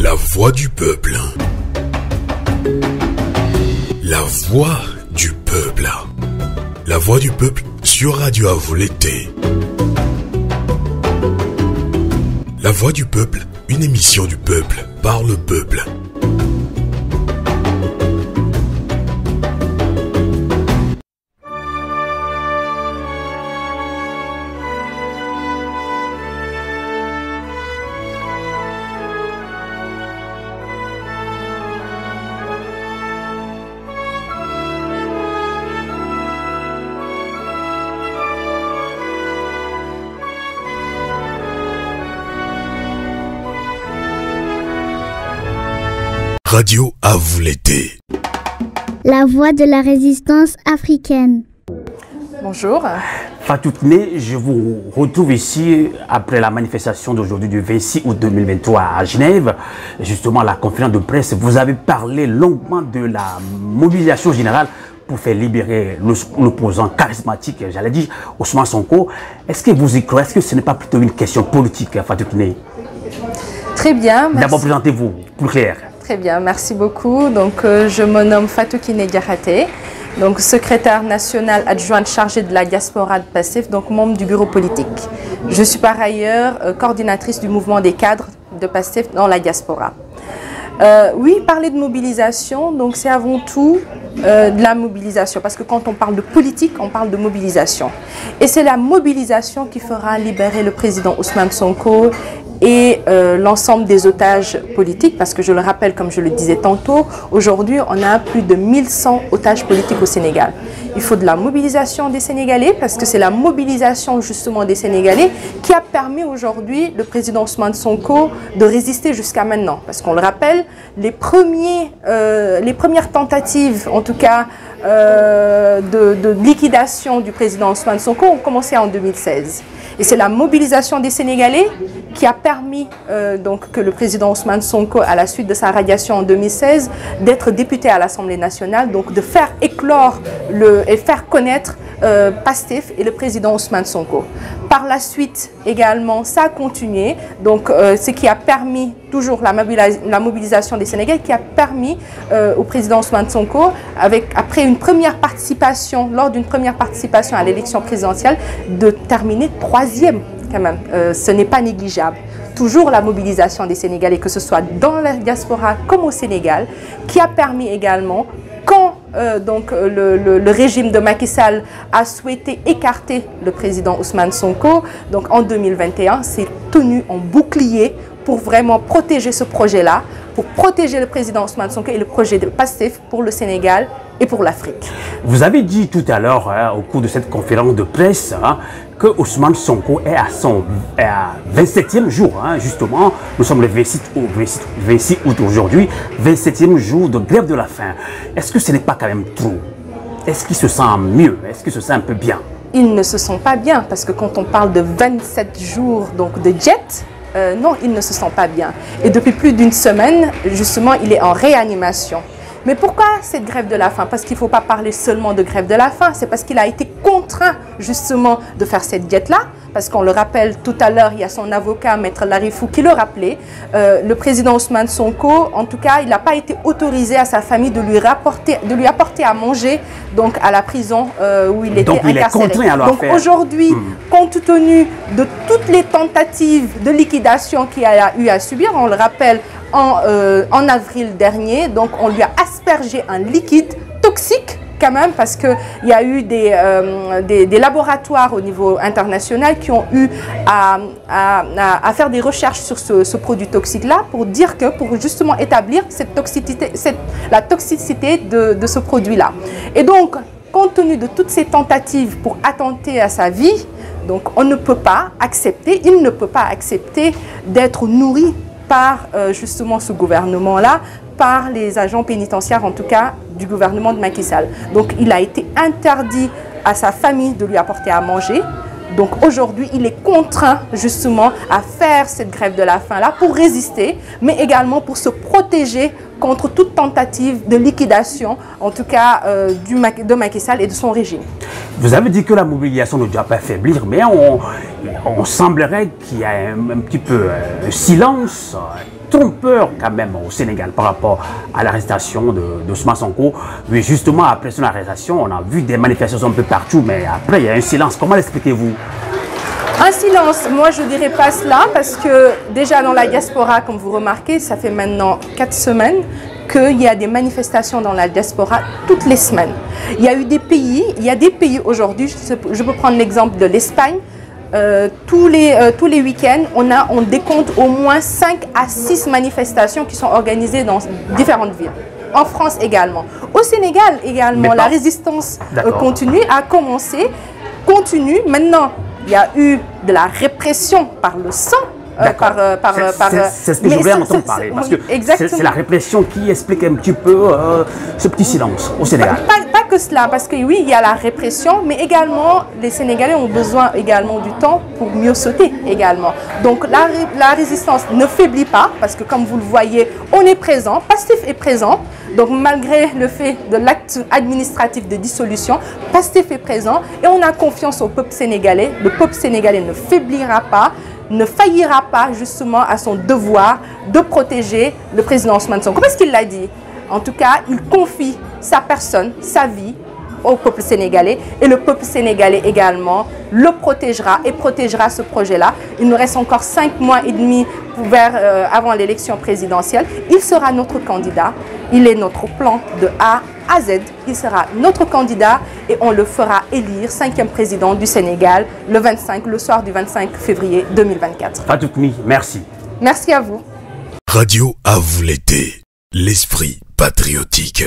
La voix du peuple. La voix du peuple. La voix du peuple sur Radio Avou l'été. La voix du peuple, une émission du peuple, par le peuple. Radio Avou l'été. La voix de la résistance africaine. Bonjour. Fatou Kiné, je vous retrouve ici après la manifestation d'aujourd'hui du 26 août 2023 à Genève. Justement, la conférence de presse, vous avez parlé longuement de la mobilisation générale pour faire libérer l'opposant charismatique, j'allais dire, Ousmane Sonko. Est-ce que vous y croyez? Est-ce que ce n'est pas plutôt une question politique, Fatou Kiné? Très bien. D'abord, présentez-vous, plus clair. Très bien, merci beaucoup. Donc, je me nomme Fatou Kiné Diakhaté, donc secrétaire nationale adjointe chargée de la diaspora de PASTEF, donc membre du bureau politique. Je suis par ailleurs coordinatrice du mouvement des cadres de PASTEF dans la diaspora. Oui, parler de mobilisation, donc c'est avant tout de la mobilisation, parce que quand on parle de politique, on parle de mobilisation. Et c'est la mobilisation qui fera libérer le président Ousmane Sonko et l'ensemble des otages politiques, parce que je le rappelle, comme je le disais tantôt, aujourd'hui on a plus de 1100 otages politiques au Sénégal. Il faut de la mobilisation des Sénégalais, parce que c'est la mobilisation justement des Sénégalais qui a permis aujourd'hui le président Ousmane Sonko de résister jusqu'à maintenant. Parce qu'on le rappelle, les premières tentatives, en tout cas de liquidation du président Ousmane Sonko ont commencé en 2016. Et c'est la mobilisation des Sénégalais qui a permis donc que le président Ousmane Sonko, à la suite de sa radiation en 2016, d'être député à l'Assemblée nationale, donc de faire éclore et faire connaître PASTEF et le président Ousmane Sonko. Par la suite également, ça a continué, donc ce qui a permis toujours la mobilisation des Sénégalais, qui a permis au président Ousmane Sonko, après une première participation, lors d'une première participation à l'élection présidentielle, de terminer troisième quand même. Ce n'est pas négligeable. Toujours la mobilisation des Sénégalais, que ce soit dans la diaspora comme au Sénégal, qui a permis également, quand donc le régime de Macky Sall a souhaité écarter le président Ousmane Sonko, donc en 2021, s'est tenu en bouclier pour vraiment protéger ce projet-là, pour protéger le président Ousmane Sonko et le projet de PASTEF pour le Sénégal et pour l'Afrique. Vous avez dit tout à l'heure, au cours de cette conférence de presse, que Ousmane Sonko est à son 27e jour, justement. Nous sommes le 26 août aujourd'hui, 27e jour de grève de la faim. Est-ce que ce n'est pas quand même trop? Est-ce qu'il se sent mieux? Est-ce qu'il se sent un peu bien? Il ne se sent pas bien, parce que quand on parle de 27 jours donc de jet, non, il ne se sent pas bien. Et depuis plus d'une semaine, justement, il est en réanimation. Mais pourquoi cette grève de la faim? Parce qu'il ne faut pas parler seulement de grève de la faim, c'est parce qu'il a été contraint justement de faire cette diète-là. Parce qu'on le rappelle tout à l'heure, il y a son avocat, Maître Larifou, qui le rappelait. Le président Ousmane Sonko, en tout cas, il n'a pas été autorisé à sa famille de lui apporter à manger donc à la prison où il était incarcéré. Il est contraint alors. Donc aujourd'hui, compte tenu de toutes les tentatives de liquidation qu'il a eu à subir, on le rappelle, en avril dernier, donc on lui a aspergé un liquide toxique quand même, parce qu'il y a eu des laboratoires au niveau international qui ont eu à faire des recherches sur ce produit toxique-là pour dire que, pour justement établir la toxicité de ce produit-là. Et donc, compte tenu de toutes ces tentatives pour attenter à sa vie, donc on ne peut pas accepter, il ne peut pas accepter d'être nourri par justement ce gouvernement-là, par les agents pénitentiaires, en tout cas du gouvernement de Macky Sall. Donc il a été interdit à sa famille de lui apporter à manger. Donc aujourd'hui, il est contraint justement à faire cette grève de la faim-là pour résister, mais également pour se protéger contre toute tentative de liquidation, en tout cas de Macky Sall et de son régime. Vous avez dit que la mobilisation ne doit pas faiblir, mais on semblerait qu'il y a un petit peu de silence. trompeur quand même au Sénégal par rapport à l'arrestation de Ousmane Sonko. Oui, justement, après son arrestation, on a vu des manifestations un peu partout, mais après, il y a un silence. Comment l'expliquez-vous? Un silence, moi je ne dirais pas cela, parce que déjà dans la diaspora, comme vous remarquez, ça fait maintenant 4 semaines qu'il y a des manifestations dans la diaspora toutes les semaines. Il y a des pays aujourd'hui, je peux prendre l'exemple de l'Espagne. Tous les week-ends, on décompte au moins 5 à 6 manifestations qui sont organisées dans différentes villes. En France également. Au Sénégal également, la résistance continue, a commencé, continue. Maintenant, il y a eu de la répression par le sang. C'est ce que je voulais entendre parler, parce que c'est la répression qui explique un petit peu ce petit silence au Sénégal. Pas que cela, parce que oui, il y a la répression, mais également, les Sénégalais ont besoin également du temps pour mieux sauter également. Donc la résistance ne faiblit pas, parce que comme vous le voyez, on est présent, Pastef est présent. Donc malgré le fait de l'acte administratif de dissolution, Pastef est présent et on a confiance au peuple sénégalais. Le peuple sénégalais ne faiblira pas, ne faillira pas justement à son devoir de protéger le président Ousmane Sonko. Parce qu'il l'a dit. En tout cas, il confie sa personne, sa vie au peuple sénégalais, et le peuple sénégalais également le protégera et protégera ce projet-là. Il nous reste encore 5 mois et demi avant l'élection présidentielle. Il sera notre candidat, il est notre plan de A à Z, il sera notre candidat et on le fera élire 5e président du Sénégal le soir du 25 février 2024. Fatou Kni, merci. Merci à vous. Radio à vous l'été, l'esprit patriotique.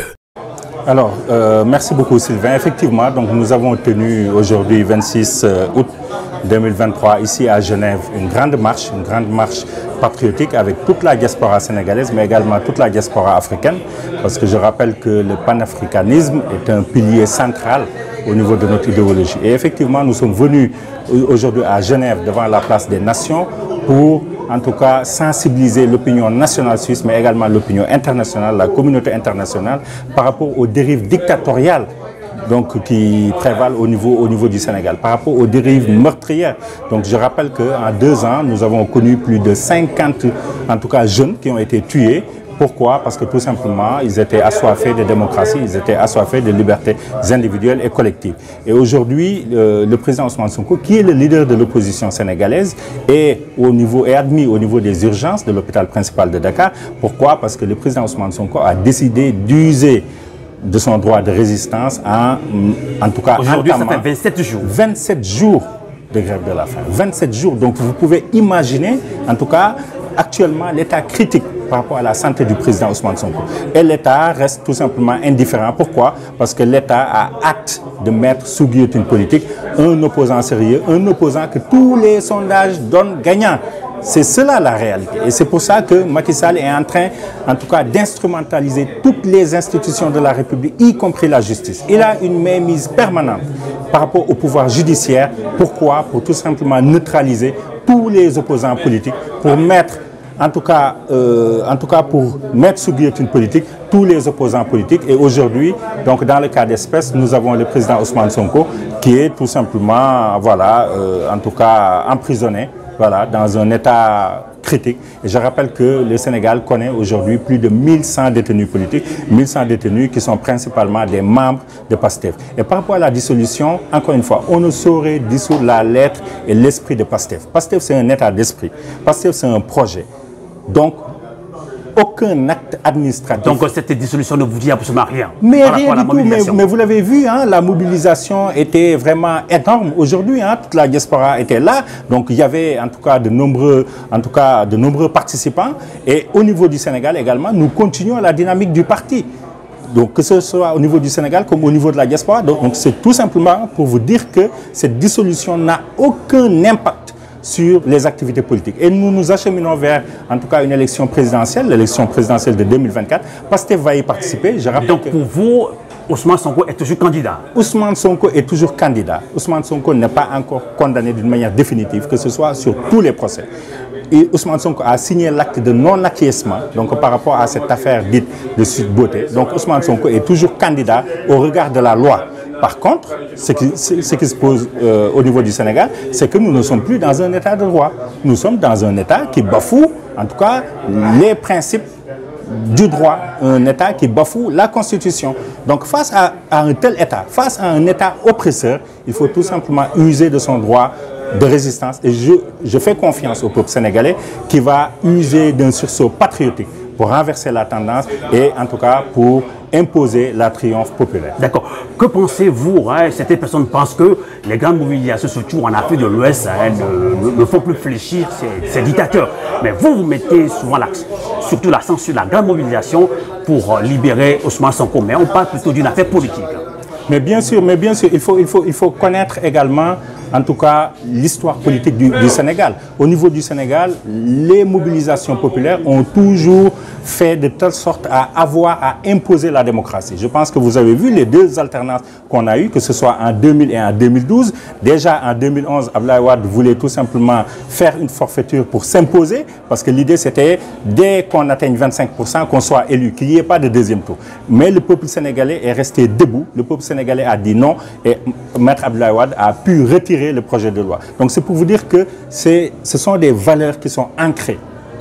Alors, merci beaucoup Sylvain. Effectivement, donc, nous avons tenu aujourd'hui, 26 août 2023, ici à Genève, une grande marche patriotique avec toute la diaspora sénégalaise, mais également toute la diaspora africaine, parce que je rappelle que le panafricanisme est un pilier central au niveau de notre idéologie. Et effectivement, nous sommes venus aujourd'hui à Genève, devant la place des Nations, pour en tout cas sensibiliser l'opinion nationale suisse, mais également l'opinion internationale, la communauté internationale, par rapport aux dérives dictatoriales donc, qui prévalent au niveau du Sénégal, par rapport aux dérives meurtrières. Donc je rappelle qu'en 2 ans, nous avons connu plus de 50 en tout cas, jeunes qui ont été tués. Pourquoi? Parce que tout simplement, ils étaient assoiffés de démocratie, ils étaient assoiffés de libertés individuelles et collectives. Et aujourd'hui, le président Ousmane Sonko, qui est le leader de l'opposition sénégalaise, est admis au niveau des urgences de l'hôpital principal de Dakar. Pourquoi? Parce que le président Ousmane Sonko a décidé d'user de son droit de résistance en tout cas... Aujourd'hui, ça fait 27 jours. 27 jours de grève de la faim. 27 jours. Donc vous pouvez imaginer, en tout cas, actuellement, l'état critique par rapport à la santé du président Ousmane Sonko. Et l'État reste tout simplement indifférent. Pourquoi? Parce que l'État a hâte de mettre sous guillotine politique un opposant sérieux, un opposant que tous les sondages donnent gagnant. C'est cela la réalité. Et c'est pour ça que Macky Sall est en train, en tout cas, d'instrumentaliser toutes les institutions de la République, y compris la justice. Il a une mainmise permanente par rapport au pouvoir judiciaire. Pourquoi? Pour tout simplement neutraliser tous les opposants politiques, pour mettre en tout cas pour mettre sous guillotine politique tous les opposants politiques. Et aujourd'hui, donc dans le cas d'espèce, nous avons le président Ousmane Sonko qui est tout simplement, voilà, en tout cas emprisonné, voilà, dans un état critique. Et je rappelle que le Sénégal connaît aujourd'hui plus de 1100 détenus politiques, 1100 détenus qui sont principalement des membres de Pastef. Et par rapport à la dissolution, encore une fois, on ne saurait dissoudre la lettre et l'esprit de Pastef. Pastef, c'est un état d'esprit. Pastef, c'est un projet. Donc, aucun acte administratif. Donc cette dissolution ne vous dit absolument rien. Mais rien du tout, mais vous l'avez vu, hein, la mobilisation était vraiment énorme. Aujourd'hui, hein, toute la diaspora était là. Donc il y avait en tout cas de nombreux participants. Et au niveau du Sénégal également, nous continuons la dynamique du parti. Donc que ce soit au niveau du Sénégal comme au niveau de la diaspora. Donc c'est tout simplement pour vous dire que cette dissolution n'a aucun impact sur les activités politiques. Et nous nous acheminons vers, en tout cas, une élection présidentielle, l'élection présidentielle de 2024. Pastef va y participer. Je rappelle donc, pour vous, Ousmane Sonko est toujours candidat? Ousmane Sonko est toujours candidat. Ousmane Sonko n'est pas encore condamné d'une manière définitive, que ce soit sur tous les procès. Et Ousmane Sonko a signé l'acte de non-acquiescement, donc par rapport à cette affaire dite de Sweet Beauté. Donc Ousmane Sonko est toujours candidat au regard de la loi. Par contre, ce qui se pose au niveau du Sénégal, c'est que nous ne sommes plus dans un état de droit. Nous sommes dans un état qui bafoue, en tout cas, les principes du droit, un état qui bafoue la Constitution. Donc face à un tel état, face à un état oppresseur, il faut tout simplement user de son droit de résistance. Et je fais confiance au peuple sénégalais qui va user d'un sursaut patriotique pour renverser la tendance et en tout cas pour imposer la triomphe populaire. D'accord. Que pensez-vous? Certaines personnes pensent que les grandes mobilisations, surtout en Afrique de l'Ouest, ne font plus fléchir ces dictateurs. Mais vous mettez souvent surtout l'accent sur la grande mobilisation pour libérer Ousmane Sonko. Mais on parle plutôt d'une affaire politique. Mais bien sûr, il faut connaître également, en tout cas, l'histoire politique du Sénégal. Au niveau du Sénégal, les mobilisations populaires ont toujours fait de telle sorte à avoir à imposer la démocratie. Je pense que vous avez vu les deux alternances qu'on a eues, que ce soit en 2000 et en 2012. Déjà en 2011, Abdoulaye Wade voulait tout simplement faire une forfaiture pour s'imposer, parce que l'idée c'était, dès qu'on atteigne 25%, qu'on soit élu, qu'il n'y ait pas de deuxième tour. Mais le peuple sénégalais est resté debout. Le peuple sénégalais a dit non et Maître Abdoulaye Wade a pu retirer le projet de loi. Donc c'est pour vous dire que ce sont des valeurs qui sont ancrées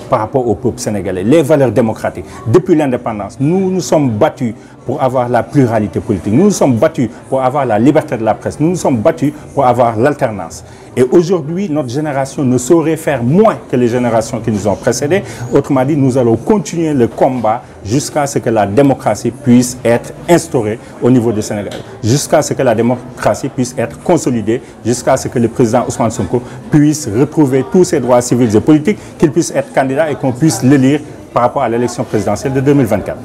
par rapport au peuple sénégalais, les valeurs démocratiques. Depuis l'indépendance, nous nous sommes battus pour avoir la pluralité politique. Nous nous sommes battus pour avoir la liberté de la presse. Nous nous sommes battus pour avoir l'alternance. Et aujourd'hui, notre génération ne saurait faire moins que les générations qui nous ont précédées. Autrement dit, nous allons continuer le combat jusqu'à ce que la démocratie puisse être instaurée au niveau du Sénégal. Jusqu'à ce que la démocratie puisse être consolidée. Jusqu'à ce que le président Ousmane Sonko puisse retrouver tous ses droits civils et politiques, qu'il puisse être candidat et qu'on puisse l'élire par rapport à l'élection présidentielle de 2024.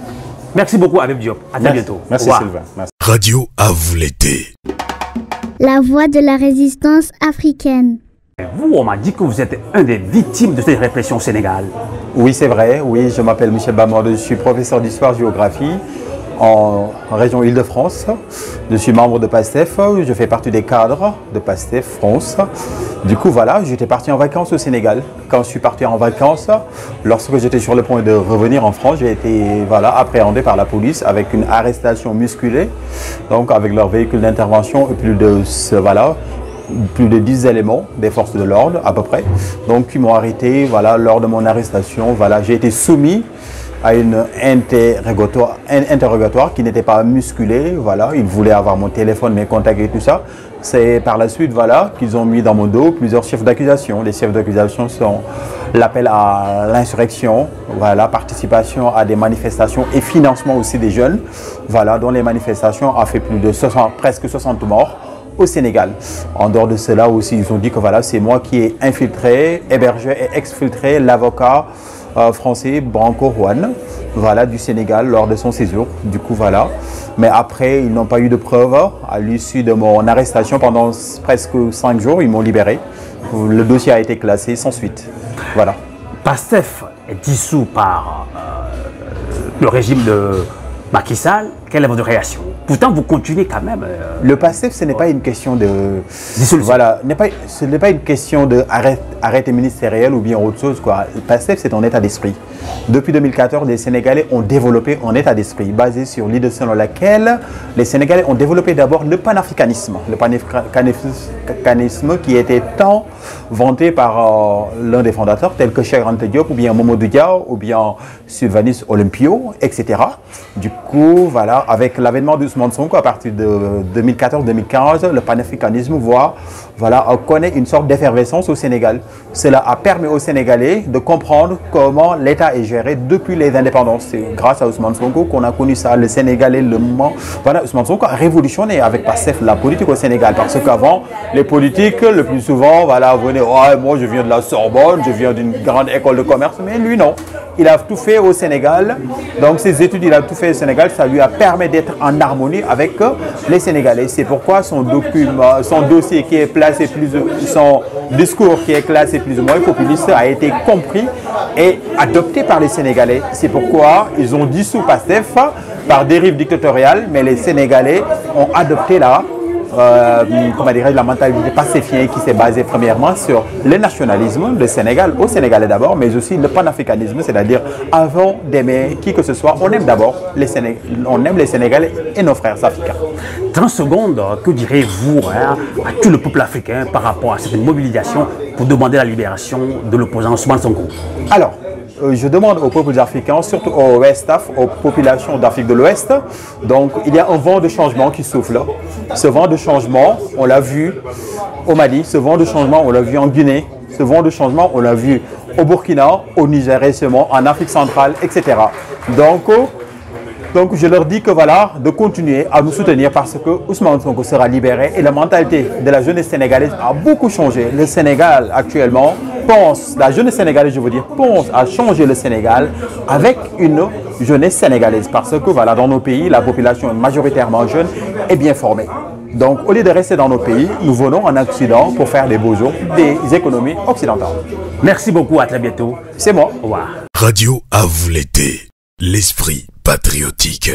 Merci beaucoup, Habib Diop. À très bientôt. Merci Sylvain. Merci. Radio à vous l'été. La voix de la résistance africaine. Vous, on m'a dit que vous êtes un des victimes de cette répression au Sénégal. Oui, c'est vrai. Oui, je m'appelle Michel Bamord, je suis professeur d'histoire-géographie en région Île-de-France. Je suis membre de PASTEF, je fais partie des cadres de PASTEF France. Du coup, voilà, j'étais parti en vacances au Sénégal. Quand je suis parti en vacances, lorsque j'étais sur le point de revenir en France, j'ai été appréhendé par la police avec une arrestation musculée, donc avec leur véhicule d'intervention et plus de 10 éléments des forces de l'ordre à peu près. Donc ils m'ont arrêté, lors de mon arrestation, j'ai été soumis à une interrogatoire qui n'était pas musculé. Ils voulaient avoir mon téléphone, mes contacts et tout ça. C'est par la suite qu'ils ont mis dans mon dos plusieurs chefs d'accusation. Les chefs d'accusation sont l'appel à l'insurrection, participation à des manifestations et financement aussi des jeunes, dont les manifestations ont fait presque 60 morts au Sénégal. En dehors de cela aussi, ils ont dit que c'est moi qui ai infiltré, hébergé et exfiltré l'avocat français Branco Juan, du Sénégal lors de son séjour. Du coup, Mais après, ils n'ont pas eu de preuves. À l'issue de mon arrestation pendant presque 5 jours, ils m'ont libéré. Le dossier a été classé sans suite. Voilà. PASTEF est dissous par le régime de Macky Sall. Quelle est votre réaction? Pourtant, vous continuez quand même. Le PASTEF, ce n'est pas une question de dissolution. Ce n'est pas une question de arrêté ministériel ou bien autre chose. Le PASTEF, c'est un état d'esprit. Depuis 2014, les Sénégalais ont développé un état d'esprit basé sur l'idée selon laquelle les Sénégalais ont développé d'abord le panafricanisme. Le panafricanisme qui était tant vanté par l'un des fondateurs, tels que Cheikh Anta Diop, ou bien Mamadou Dia, ou bien Sylvanus Olympio, etc. Du coup, avec l'avènement d'Ousmane Sonko à partir de 2014-2015, le panafricanisme connaît une sorte d'effervescence au Sénégal. Cela a permis aux Sénégalais de comprendre comment l'État est géré depuis les indépendances. C'est grâce à Ousmane Sonko qu'on a connu ça. Le Sénégalais, Ousmane Sonko a révolutionné avec PASTEF la politique au Sénégal. Parce qu'avant, les politiques, le plus souvent, venaient, moi je viens de la Sorbonne, je viens d'une grande école de commerce. Mais lui, non. Il a tout fait au Sénégal. Donc ses études, il a tout fait au Sénégal. Ça lui a permis d'être en harmonie avec les Sénégalais. C'est pourquoi son dossier qui est placé son discours qui est classé plus ou moins populiste a été compris et adopté par les Sénégalais. C'est pourquoi ils ont dissous PASTEF par dérive dictatoriale, mais les Sénégalais ont adopté comment dirais-je, la mentalité pacifienne qui s'est basée premièrement sur le nationalisme, le Sénégal, au Sénégalais d'abord, mais aussi le panafricanisme, c'est-à-dire avant d'aimer qui que ce soit, on aime d'abord les Sénégalais et nos frères africains. 30 secondes, que direz-vous à tout le peuple africain par rapport à cette mobilisation pour demander la libération de l'opposant Ousmane Sonko? Alors, je demande aux peuples africains, surtout aux West-Af, aux populations d'Afrique de l'Ouest, donc il y a un vent de changement qui souffle. Ce vent de changement, on l'a vu au Mali, ce vent de changement, on l'a vu en Guinée, ce vent de changement, on l'a vu au Burkina, au Niger récemment, en Afrique centrale, etc. Donc je leur dis que voilà, de continuer à nous soutenir parce que Ousmane Sonko sera libéré et la mentalité de la jeunesse sénégalaise a beaucoup changé. Le Sénégal actuellement pense, la jeunesse sénégalaise je veux dire, pense à changer le Sénégal avec une jeunesse sénégalaise parce que voilà, dans nos pays, la population est majoritairement jeune et bien formée. Donc au lieu de rester dans nos pays, nous venons en Occident pour faire des beaux jours, des économies occidentales. Merci beaucoup, à très bientôt. C'est moi. Au revoir. Radio à vous l'été, l'esprit patriotique.